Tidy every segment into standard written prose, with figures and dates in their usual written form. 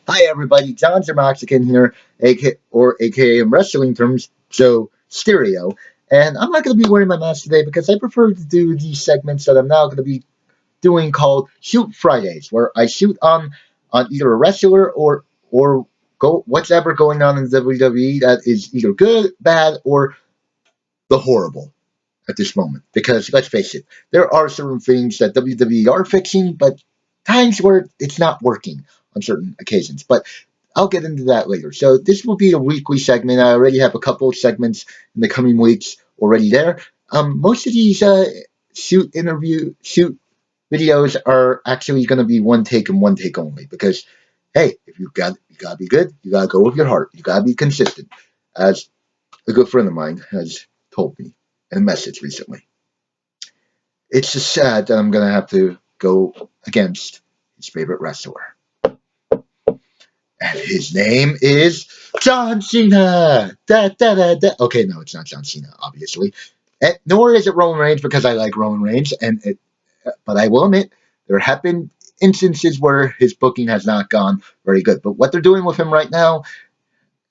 Hi everybody, John Mexican here, aka in wrestling terms, Joe Stereo. And I'm not going to be wearing my mask today because I prefer to do these segments that I'm now going to be doing called Shoot Fridays, where I shoot on either a wrestler or go whatever going on in WWE that is either good, bad, or the horrible at this moment. Because let's face it, there are certain things that WWE are fixing, but times where it's not working on certain occasions. But I'll get into that later. So this will be a weekly segment. I already have a couple of segments in the coming weeks already there. Most of these shoot videos are actually going to be one take and one take only because hey, if you gotta be good, you gotta go with your heart. You gotta be consistent, as a good friend of mine has told me in a message recently. It's just sad that I'm gonna have to go against his favorite wrestler. And his name is John Cena. Da, da, da, da. Okay, no, it's not John Cena, obviously. Nor is it Roman Reigns because I like Roman Reigns. But I will admit there have been instances where his booking has not gone very good. But what they're doing with him right now,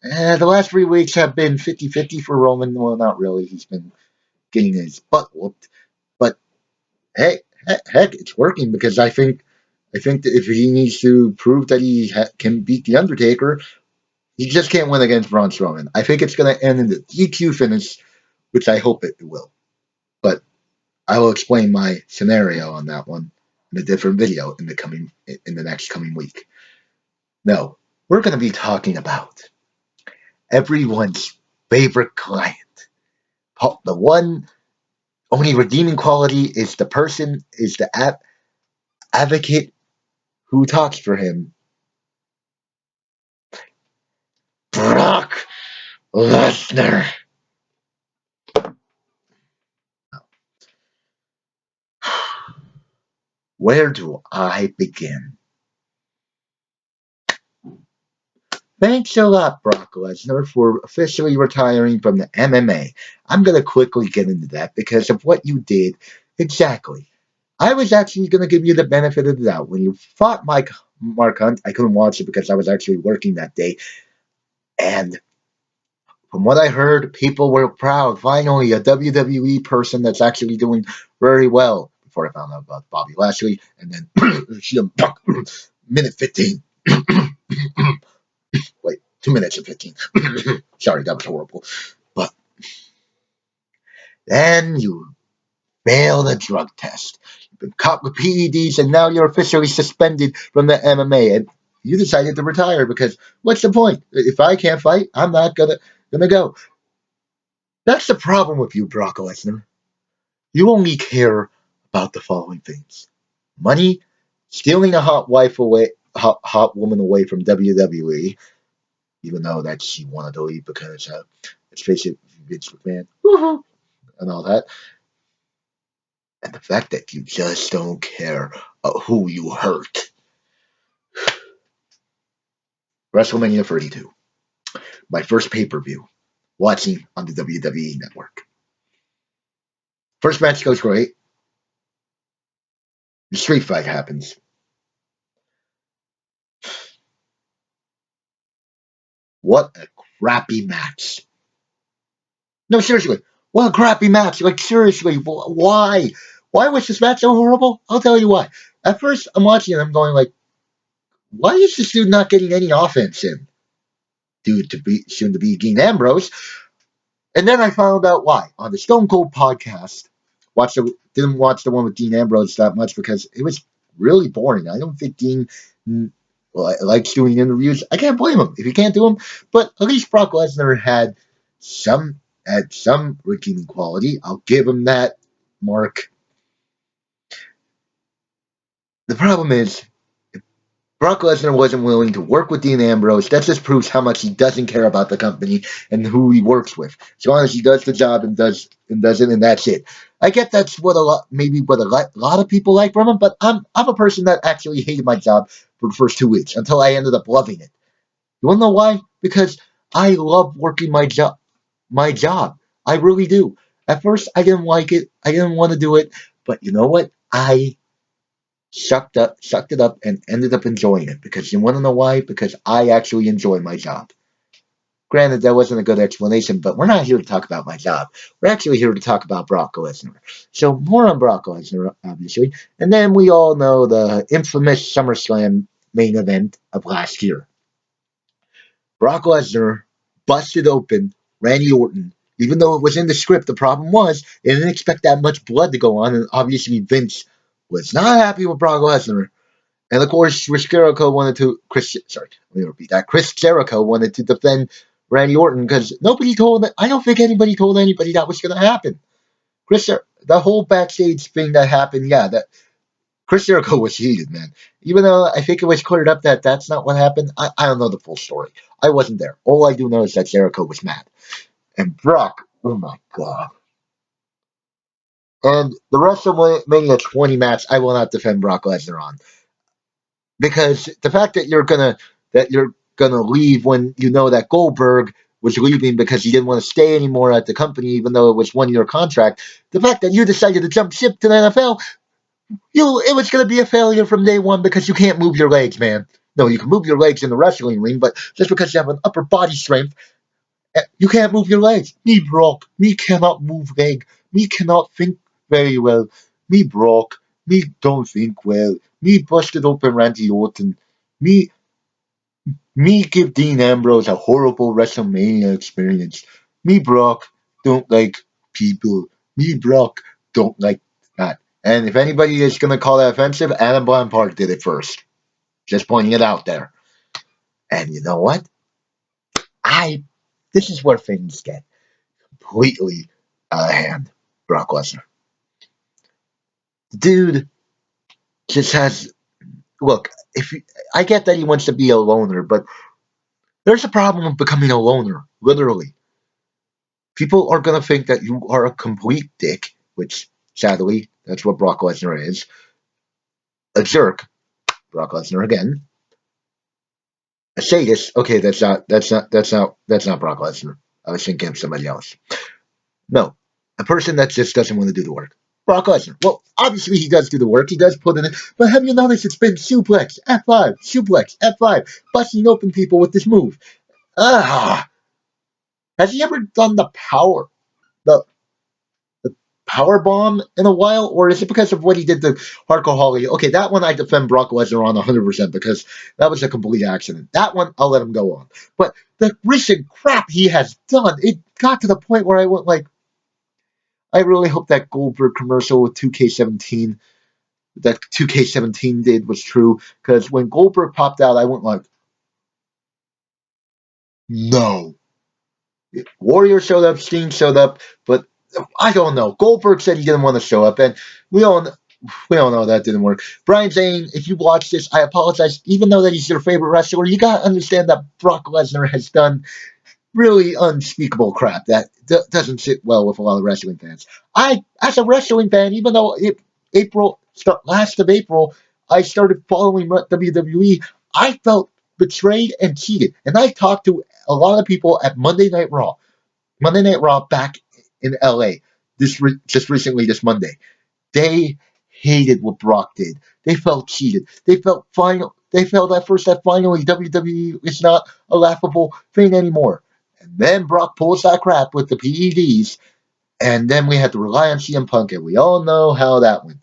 the last 3 weeks have been 50-50 for Roman. Well, not really. He's been getting his butt whooped. But hey, heck, it's working because I think that if he needs to prove that he can beat the Undertaker, he just can't win against Braun Strowman. I think it's going to end in the DQ finish, which I hope it will. But I will explain my scenario on that one in a different video in the next coming week. No, we're going to be talking about everyone's favorite client. The one only redeeming quality is the advocate who talks for him. Brock Lesnar. Where do I begin? Thanks a lot, Brock Lesnar, for officially retiring from the MMA. I'm going to quickly get into that because of what you did. Exactly. I was actually going to give you the benefit of the doubt. When you fought Mark Hunt, I couldn't watch it because I was actually working that day. And from what I heard, people were proud. Finally, a WWE person that's actually doing very well. Before I found out about Bobby Lashley, and then CM Punk, minute 15. Wait, 2 minutes and 15. Sorry, that was horrible. But then you failed a drug test. You've been caught with PEDs, and now you're officially suspended from the MMA. And you decided to retire because what's the point? If I can't fight, I'm not gonna go. That's the problem with you, Brock Lesnar. You only care about the following things: money, stealing a hot woman away from WWE, even though that she wanted to leave because, let's face it, Vince McMahon, and all that, and the fact that you just don't care who you hurt. WrestleMania 32, my first pay-per-view, watching on the WWE Network. First match goes great. The street fight happens. What a crappy match. No, seriously, what a crappy match. Like, seriously, why? Why was this match so horrible? I'll tell you why. At first, I'm watching it, I'm going like, why is this dude not getting any offense in? Due to be soon to be Dean Ambrose. And then I found out why on the Stone Cold podcast. Didn't watch the one with Dean Ambrose that much because it was really boring. I don't think Dean likes doing interviews. I can't blame him if he can't do them. But at least Brock Lesnar had some redeeming quality. I'll give him that. Mark. The problem is Brock Lesnar wasn't willing to work with Dean Ambrose. That just proves how much he doesn't care about the company and who he works with. As long as he does the job and does it, and that's it. I get that's what a lot of people like from him, but I'm a person that actually hated my job for the first 2 weeks until I ended up loving it. You want to know why? Because I love working my job. My job, I really do. At first, I didn't like it. I didn't want to do it, but you know what? I sucked it up, and ended up enjoying it. Because you want to know why? Because I actually enjoy my job. Granted, that wasn't a good explanation, but we're not here to talk about my job. We're actually here to talk about Brock Lesnar. So more on Brock Lesnar, obviously, and then we all know the infamous SummerSlam main event of last year. Brock Lesnar busted open Randy Orton. Even though it was in the script, the problem was they didn't expect that much blood to go on, and obviously Vince was not happy with Brock Lesnar. And of course, let me repeat that. Chris Jericho wanted to defend Randy Orton because I don't think anybody told anybody that was going to happen. The whole backstage thing that happened, yeah, that Chris Jericho was heated, man. Even though I think it was cleared up that that's not what happened, I don't know the full story. I wasn't there. All I do know is that Jericho was mad. And Brock, oh my God. And the WrestleMania 20 match, I will not defend Brock Lesnar on. Because the fact that you're gonna leave when you know that Goldberg was leaving because he didn't want to stay anymore at the company, even though it was 1 year contract. The fact that you decided to jump ship to the NFL, it was gonna be a failure from day one because you can't move your legs, man. No, you can move your legs in the wrestling ring, but just because you have an upper body strength, you can't move your legs. Me, Brock, me cannot move leg. Me cannot think very well. Me, Brock, me don't think well. Me busted open Randy Orton. Me, me give Dean Ambrose a horrible WrestleMania experience. Me, Brock, don't like people. Me, Brock, don't like that. And if anybody is going to call that offensive, Adam Blampard did it first. Just pointing it out there. And you know what? I This is where things get completely out of hand. Brock Lesnar. Dude just has look. If you, I get that he wants to be a loner, but there's a problem with becoming a loner. Literally, people are gonna think that you are a complete dick, which sadly that's what Brock Lesnar is. A jerk, Brock Lesnar again. A sadist. Okay, that's not Brock Lesnar. I was thinking of somebody else. No, a person that just doesn't want to do the work. Brock Lesnar. Well, obviously he does do the work. He does put in it. But have you noticed it's been suplex, F5, busting open people with this move? Ah, has he ever done the, the power bomb in a while, or is it because of what he did to Hardcore Holly? Okay, that one I defend Brock Lesnar on 100% because that was a complete accident. That one I'll let him go on. But the recent crap he has done, it got to the point where I went like, I really hope that Goldberg commercial with 2K17 that 2K17 did was true because when Goldberg popped out, I went like, no. Warrior showed up, Sting showed up, but I don't know. Goldberg said he didn't want to show up, and we all we all know that didn't work. Brian Zane, if you watch this, I apologize. Even though that he's your favorite wrestler, you gotta understand that Brock Lesnar has done really unspeakable crap that doesn't sit well with a lot of wrestling fans. As a wrestling fan, even though last of April, I started following WWE, I felt betrayed and cheated. And I talked to a lot of people at Monday Night Raw back in LA, just recently this Monday. They hated what Brock did. They felt cheated. They felt at first that finally WWE is not a laughable thing anymore. And then Brock pulls that crap with the PEDs, and then we had to rely on CM Punk, and we all know how that went.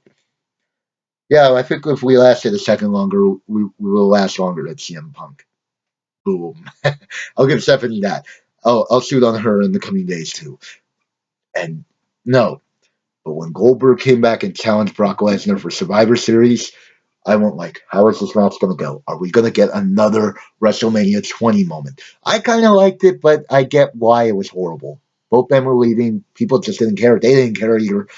Yeah, I think if we lasted a second longer, we will last longer than CM Punk. Boom. I'll give Stephanie that. I'll shoot on her in the coming days too. And no, but when Goldberg came back and challenged Brock Lesnar for Survivor Series, I went like, how is this match going to go? Are we going to get another WrestleMania 20 moment? I kind of liked it, but I get why it was horrible. Both men were leaving. People just didn't care. They didn't care either.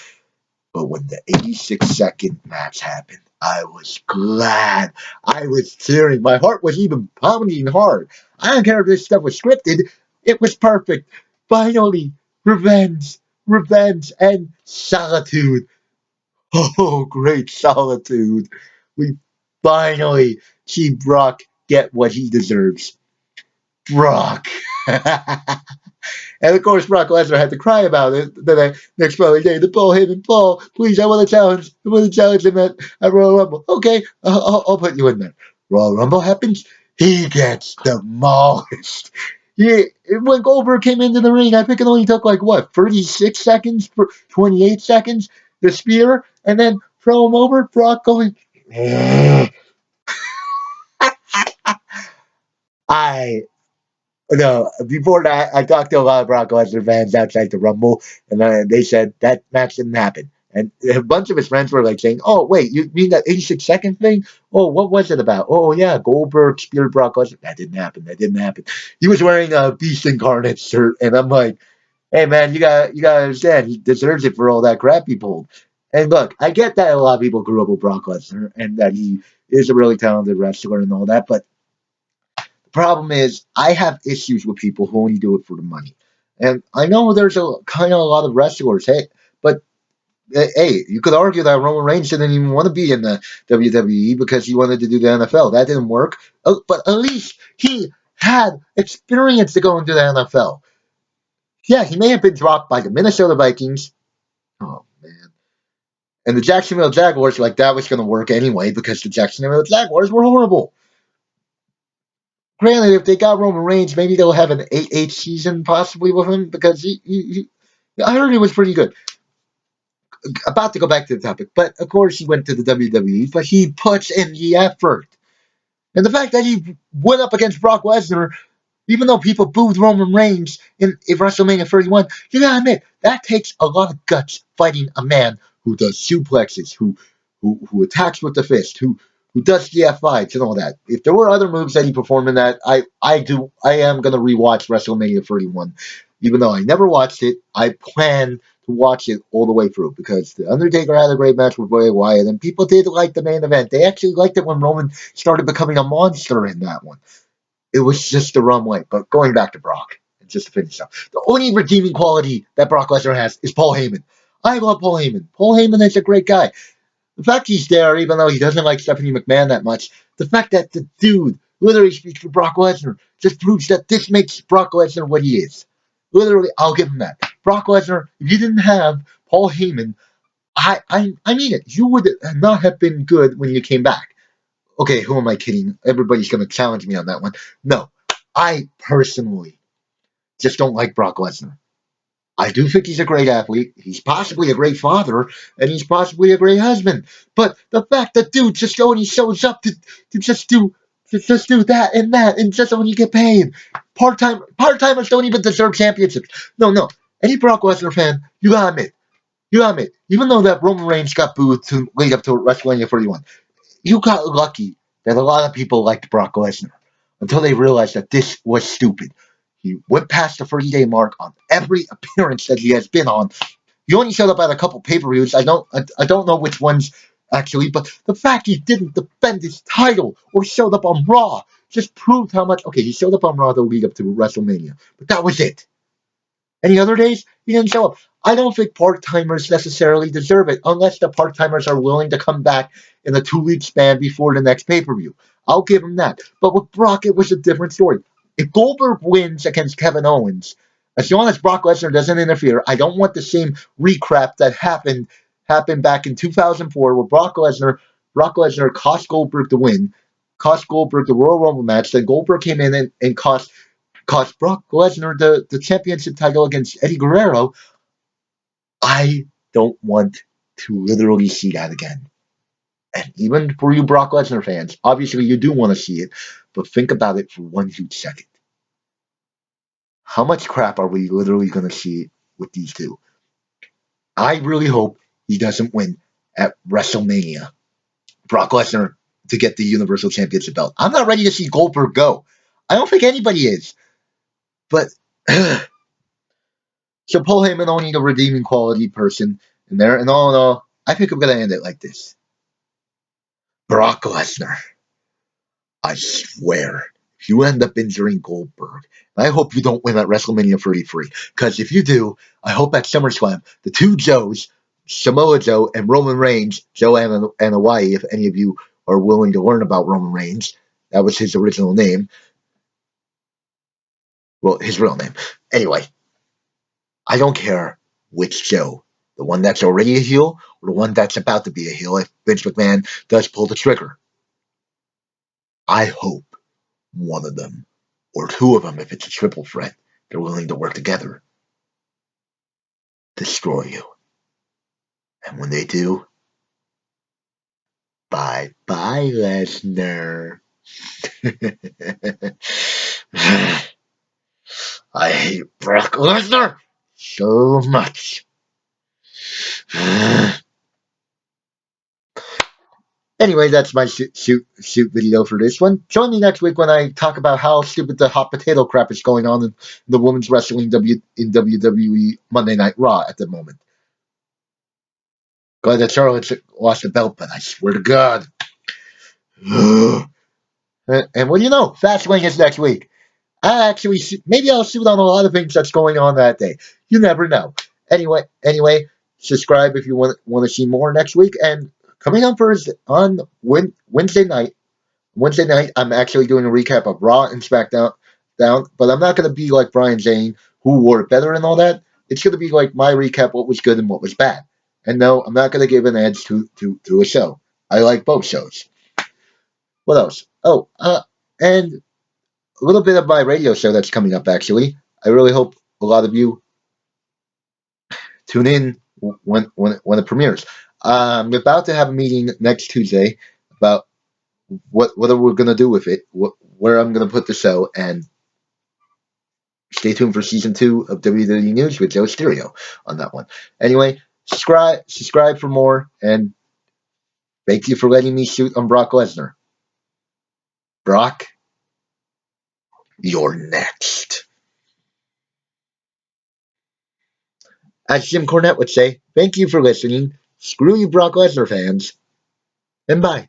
But when the 86-second match happened, I was glad. I was cheering. My heart was even pounding hard. I don't care if this stuff was scripted. It was perfect. Finally, revenge, and solitude. Oh, great solitude. We finally see Brock get what he deserves. Brock. And of course, Brock Lesnar had to cry about it. Then next following day, the Paul Heyman, Paul, please, I want to challenge. I want to challenge him at Royal Rumble. Okay, I'll put you in there. Royal Rumble happens. He gets demolished. Yeah, when Goldberg came into the ring, I think it only took like what 36 seconds, for 28 seconds, the spear, and then throw him over. Brock going. I No, before that, I talked to a lot of Brock Lesnar fans outside the Rumble, and they said that match didn't happen. And a bunch of his friends were like saying, "Oh, wait, you mean that 86-second thing? Oh, what was it about? Oh, yeah, Goldberg speared Brock Lesnar. That didn't happen. That didn't happen. He was wearing a Beast Incarnate shirt, and I'm like, hey, man, you gotta understand, he deserves it for all that crap he pulled. And look, I get that a lot of people grew up with Brock Lesnar, and that he is a really talented wrestler and all that, but problem is, I have issues with people who only do it for the money. And I know there's a kind of a lot of wrestlers, hey, but hey, you could argue that Roman Reigns didn't even want to be in the WWE because he wanted to do the NFL. That didn't work. But at least he had experience to go into the NFL. Yeah, he may have been dropped by the Minnesota Vikings. Oh, man. And the Jacksonville Jaguars, like that was going to work anyway because the Jacksonville Jaguars were horrible. Granted, if they got Roman Reigns, maybe they'll have an 8-8 season possibly with him because I heard he was pretty good. About to go back to the topic, but of course he went to the WWE, but he puts in the effort. And the fact that he went up against Brock Lesnar, even though people booed Roman Reigns in WrestleMania 31, you gotta admit, that takes a lot of guts fighting a man who does suplexes, who attacks with the fist, who does the F5s and all that. If there were other moves that he performed in that, I am gonna rewatch WrestleMania 31. Even though I never watched it, I plan to watch it all the way through because The Undertaker had a great match with Bray Wyatt, and people did like the main event. They actually liked it when Roman started becoming a monster in that one. It was just the wrong way. But going back to Brock, and just to finish up, the only redeeming quality that Brock Lesnar has is Paul Heyman. I love Paul Heyman. Paul Heyman is a great guy. The fact he's there, even though he doesn't like Stephanie McMahon that much, the fact that the dude literally speaks for Brock Lesnar just proves that this makes Brock Lesnar what he is. Literally, I'll give him that. Brock Lesnar, if you didn't have Paul Heyman, I mean it. You would not have been good when you came back. Okay, who am I kidding? Everybody's going to challenge me on that one. No, I personally just don't like Brock Lesnar. I do think he's a great athlete. He's possibly a great father, and he's possibly a great husband. But the fact that dude just only shows up to just do that and just only get paid. Part timers don't even deserve championships. No. Any Brock Lesnar fan, you gotta admit, even though that Roman Reigns got booed to lead up to WrestleMania 31, you got lucky that a lot of people liked Brock Lesnar until they realized that this was stupid. He went past the 30-day mark on every appearance that he has been on. He only showed up at a couple pay-per-views. I don't know which ones actually, but the fact he didn't defend his title or showed up on Raw just proved how much. Okay, he showed up on Raw to lead up to WrestleMania, but that was it. Any other days, he didn't show up. I don't think part timers necessarily deserve it unless the part timers are willing to come back in a 2 week span before the next pay per view. I'll give him that. But with Brock, it was a different story. If Goldberg wins against Kevin Owens, as long as Brock Lesnar doesn't interfere, I don't want the same recrap that happened back in 2004 where Brock Lesnar cost Goldberg the win, cost Goldberg the Royal Rumble match. Then Goldberg came in and cost Brock Lesnar the championship title against Eddie Guerrero. I don't want to literally see that again. And even for you Brock Lesnar fans, obviously you do want to see it, but think about it for 1 huge second. How much crap are we literally going to see with these two? I really hope he doesn't win at WrestleMania. Brock Lesnar to get the Universal Championship belt. I'm not ready to see Goldberg go. I don't think anybody is. But so Paul Heyman only the redeeming quality person in there. And all in all, I think I'm going to end it like this. Brock Lesnar, I swear, if you end up injuring Goldberg, I hope you don't win at WrestleMania 33. Because if you do, I hope at SummerSlam, the two Joes, Samoa Joe and Roman Reigns, Joe and Hawaii, if any of you are willing to learn about Roman Reigns, that was his original name. Well, his real name. Anyway, I don't care which show, the one that's already a heel or the one that's about to be a heel if Vince McMahon does pull the trigger. I hope one of them, or two of them if it's a triple threat, they're willing to work together, destroy you. And when they do, bye bye, Lesnar. I hate Brock Lesnar so much. Anyway, that's my shoot video for this one. Join me next week when I talk about how stupid the hot potato crap is going on in the women's wrestling in WWE Monday Night Raw at the moment. Glad that Charlotte lost the belt, but I swear to God. And what do you know? Fastlane is next week. Maybe I'll shoot on a lot of things that's going on that day. You never know. Anyway, subscribe if you want to see more next week. And coming up first on Wednesday night. Wednesday night, I'm actually doing a recap of Raw and SmackDown. But I'm not going to be like Brian Zane, who wore it better and all that. It's going to be like my recap, what was good and what was bad. And no, I'm not going to give an edge to a show. I like both shows. What else? And a little bit of my radio show that's coming up, actually. I really hope a lot of you tune in when it premieres. I'm about to have a meeting next Tuesday about what we're going to do with it, where I'm going to put the show, and stay tuned for season 2 of WWE News with Joe Stereo on that one. Anyway, subscribe for more, and thank you for letting me shoot on Brock Lesnar. Brock, you're next. As Jim Cornette would say, thank you for listening. Screw you, Brock Lesnar fans, and bye.